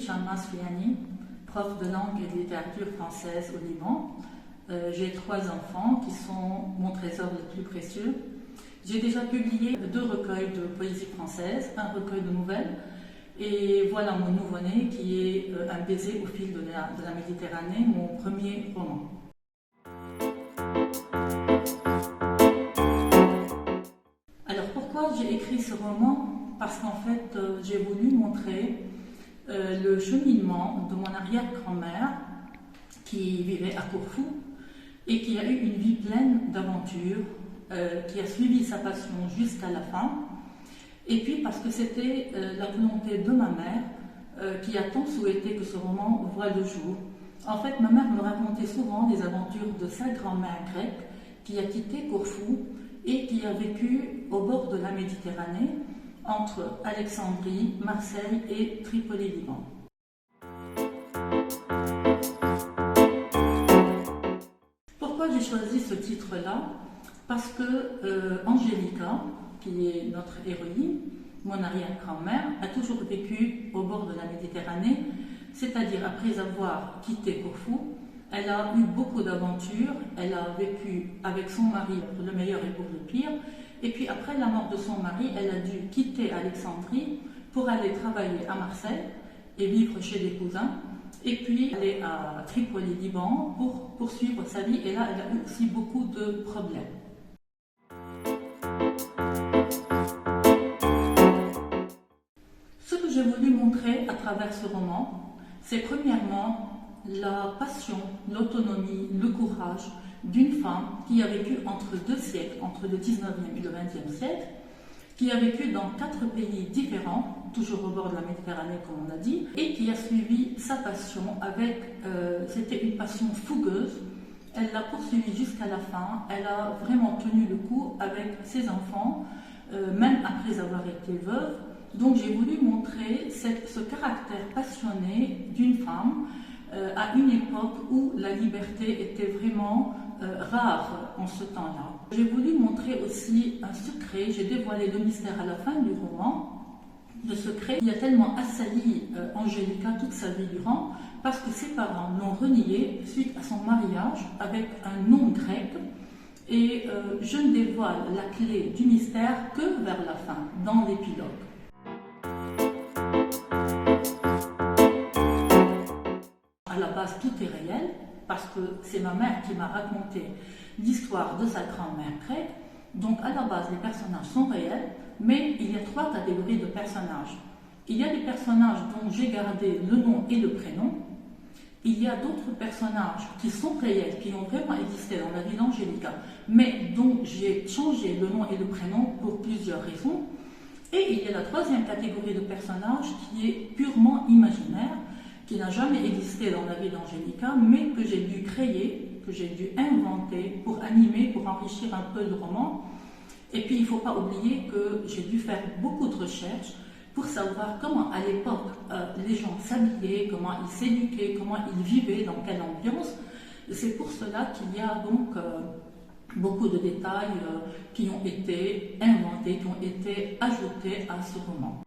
Shammas Fiani, prof de langue et de littérature française au Liban. J'ai 3 enfants qui sont mon trésor le plus précieux. J'ai déjà publié 2 recueils de poésie française, un recueil de nouvelles, et voilà mon nouveau-né qui est Un baiser au fil de la Méditerranée, mon premier roman. Alors pourquoi j'ai écrit ce roman? Parce qu'en fait j'ai voulu montrer le cheminement de mon arrière-grand-mère qui vivait à Corfou et qui a eu une vie pleine d'aventures, qui a suivi sa passion jusqu'à la fin. Et puis parce que c'était la volonté de ma mère qui a tant souhaité que ce roman voie le jour. En fait, ma mère me racontait souvent des aventures de sa grand-mère grecque qui a quitté Corfou et qui a vécu au bord de la Méditerranée, entre Alexandrie, Marseille et Tripoli, Liban. Pourquoi j'ai choisi ce titre-là? Parce que Angélica, qui est notre héroïne, mon arrière-grand-mère, a toujours vécu au bord de la Méditerranée, c'est-à-dire après avoir quitté Corfou, elle a eu beaucoup d'aventures, elle a vécu avec son mari pour le meilleur et pour le pire, et puis après la mort de son mari, elle a dû quitter Alexandrie pour aller travailler à Marseille et vivre chez des cousins, et puis aller à Tripoli, Liban, pour poursuivre sa vie, et là elle a eu aussi beaucoup de problèmes. Ce que j'ai voulu montrer à travers ce roman, c'est premièrement la passion, l'autonomie, le courage d'une femme qui a vécu entre 2 siècles, entre le 19e et le 20e siècle, qui a vécu dans 4 pays différents, toujours au bord de la Méditerranée comme on a dit, et qui a suivi sa passion avec, c'était une passion fougueuse, elle l'a poursuivie jusqu'à la fin, elle a vraiment tenu le coup avec ses enfants, même après avoir été veuve. Donc j'ai voulu montrer ce caractère passionné d'une femme à une époque où la liberté était vraiment rare en ce temps-là. J'ai voulu montrer aussi un secret, j'ai dévoilé le mystère à la fin du roman, le secret qui a tellement assailli Angélica toute sa vie durant, parce que ses parents l'ont renié suite à son mariage avec un nom grec, et je ne dévoile la clé du mystère que vers la fin, dans l'épilogue. À la base, tout est réel, parce que c'est ma mère qui m'a raconté l'histoire de sa grand-mère grecque. Donc à la base, les personnages sont réels, mais il y a 3 catégories de personnages. Il y a des personnages dont j'ai gardé le nom et le prénom. Il y a d'autres personnages qui sont réels, qui ont vraiment existé dans la vie d'Angélica, mais dont j'ai changé le nom et le prénom pour plusieurs raisons. Et il y a la 3e catégorie de personnages qui est purement imaginaire, qui n'a jamais existé dans la vie d'Angélica, mais que j'ai dû créer, que j'ai dû inventer pour animer, pour enrichir un peu le roman. Et puis il ne faut pas oublier que j'ai dû faire beaucoup de recherches pour savoir comment à l'époque les gens s'habillaient, comment ils s'éduquaient, comment ils vivaient, dans quelle ambiance. C'est pour cela qu'il y a donc beaucoup de détails qui ont été inventés, qui ont été ajoutés à ce roman.